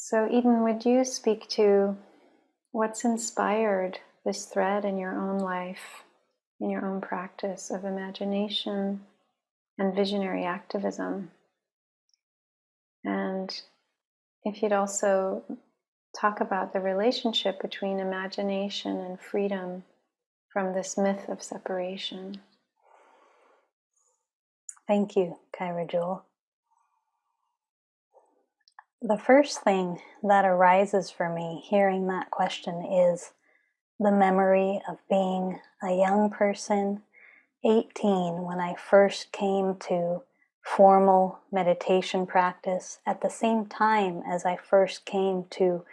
So, Eden, would you speak to what's inspired this thread in your own life, in your own practice of imagination and visionary activism? And if you'd also talk about the relationship between imagination and freedom from this myth of separation. Thank you, Kaira Jewel. The first thing that arises for me hearing that question is the memory of being a young person, 18, when I first came to formal meditation practice, at the same time as I first came to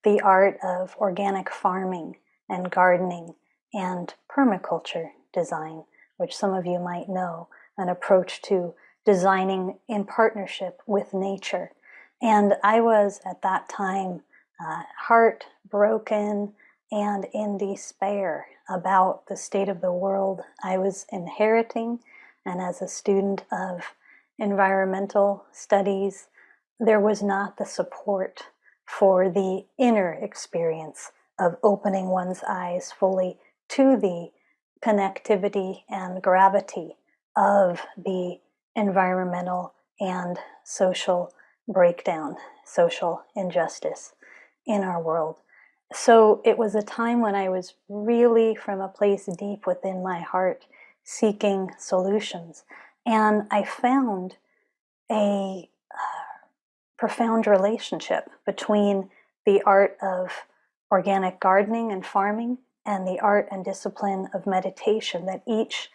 the art of organic farming and gardening and permaculture design, which some of you might know, an approach to designing in partnership with nature. And I was at that time heartbroken and in despair about the state of the world I was inheriting. And as a student of environmental studies, there was not the support for the inner experience of opening one's eyes fully to the connectivity and gravity of the environmental and social breakdown, social injustice in our world. So it was a time when I was really, from a place deep within my heart, seeking solutions. And I found a profound relationship between the art of organic gardening and farming and the art and discipline of meditation, that each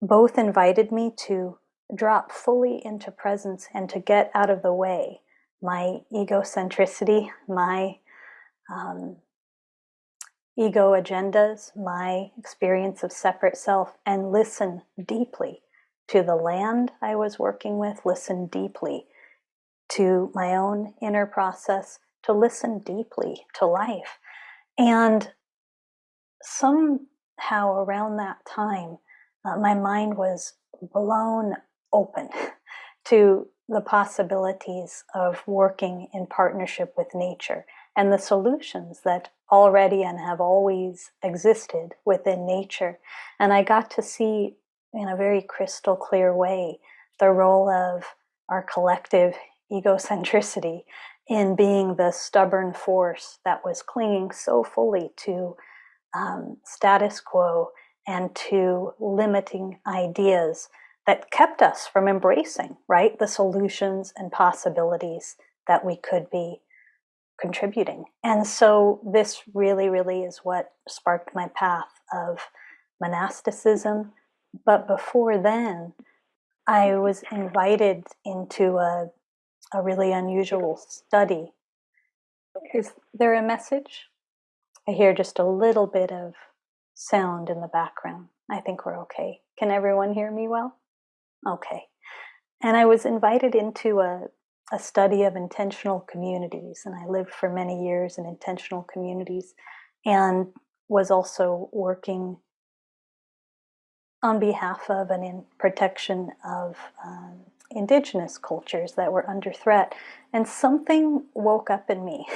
both invited me to drop fully into presence and to get out of the way my egocentricity, my ego agendas, my experience of separate self, and listen deeply to the land I was working with, listen deeply to my own inner process, to listen deeply to life. And somehow around that time, my mind was blown open to the possibilities of working in partnership with nature and the solutions that already and have always existed within nature. And I got to see in a very crystal clear way the role of our collective egocentricity in being the stubborn force that was clinging so fully to status quo and to limiting ideas that kept us from embracing, right, the solutions and possibilities that we could be contributing. And so this really, really is what sparked my path of monasticism. But before then, I was invited into a really unusual study. Is there a message? I hear just a little bit of sound in the background. I think we're okay. Can everyone hear me well? Okay. And I was invited into a study of intentional communities, and I lived for many years in intentional communities and was also working on behalf of and in protection of indigenous cultures that were under threat. And something woke up in me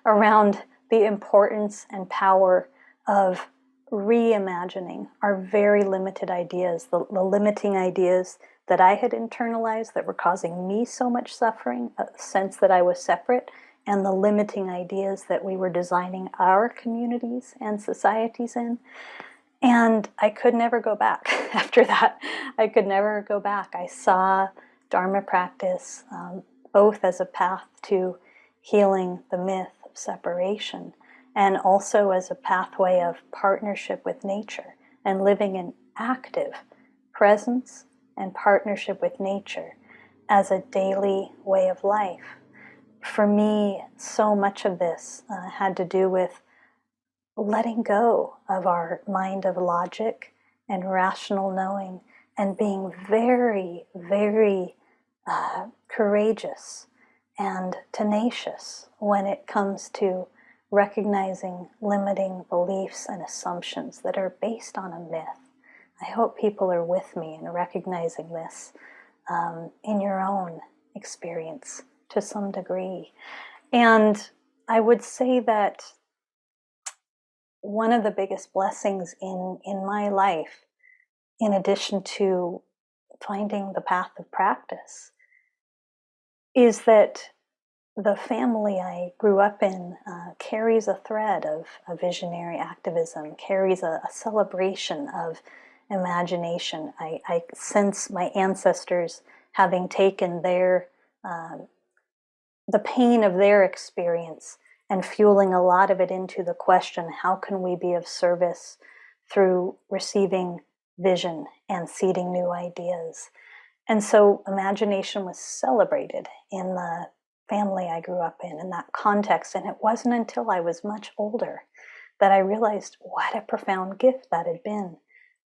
around the importance and power of reimagining our very limited ideas, the limiting ideas that I had internalized that were causing me so much suffering, a sense that I was separate, and the limiting ideas that we were designing our communities and societies in. And I could never go back after that. I could never go back. I saw Dharma practice both as a path to healing the myth of separation and also as a pathway of partnership with nature and living in active presence and partnership with nature as a daily way of life. For me, so much of this had to do with letting go of our mind of logic and rational knowing and being very, very courageous and tenacious when it comes to recognizing limiting beliefs and assumptions that are based on a myth. I hope people are with me in recognizing this in your own experience to some degree. And I would say that one of the biggest blessings in my life, in addition to finding the path of practice, is that the family I grew up in carries a thread of visionary activism, carries a celebration of imagination. I sense my ancestors having taken their the pain of their experience and fueling a lot of it into the question, how can we be of service through receiving vision and seeding new ideas? And so imagination was celebrated in the family I grew up in that context. And it wasn't until I was much older that I realized what a profound gift that had been,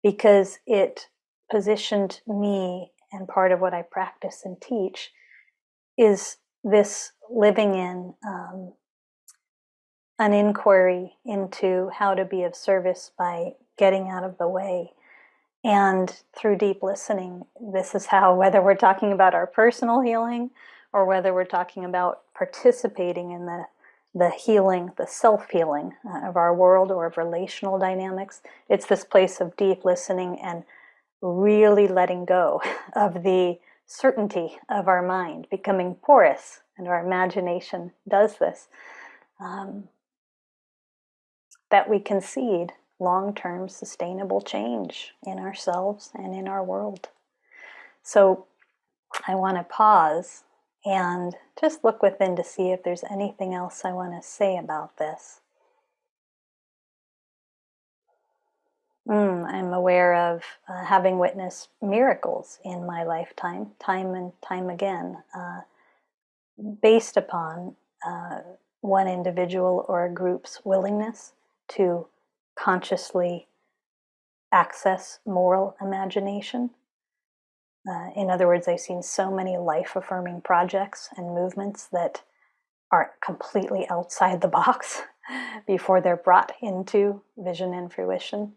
because it positioned me, and part of what I practice and teach is this living in an inquiry into how to be of service by getting out of the way. And through deep listening, this is how, whether we're talking about our personal healing or whether we're talking about participating in the healing, the self-healing of our world or of relational dynamics, it's this place of deep listening and really letting go of the certainty of our mind, becoming porous, and our imagination does this, that we concede long-term sustainable change in ourselves and in our world. So I want to pause and just look within to see if there's anything else I want to say about this. I'm aware of having witnessed miracles in my lifetime, time and time again, based upon one individual or a group's willingness to consciously access moral imagination. In other words, I've seen so many life-affirming projects and movements that are completely outside the box before they're brought into vision and fruition.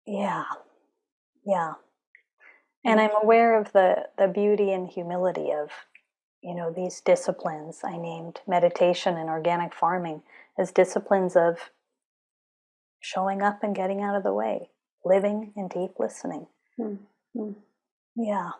Yeah, yeah. And I'm aware of the beauty and humility of, these disciplines I named meditation and organic farming as disciplines of showing up and getting out of the way, living in deep listening. Yeah.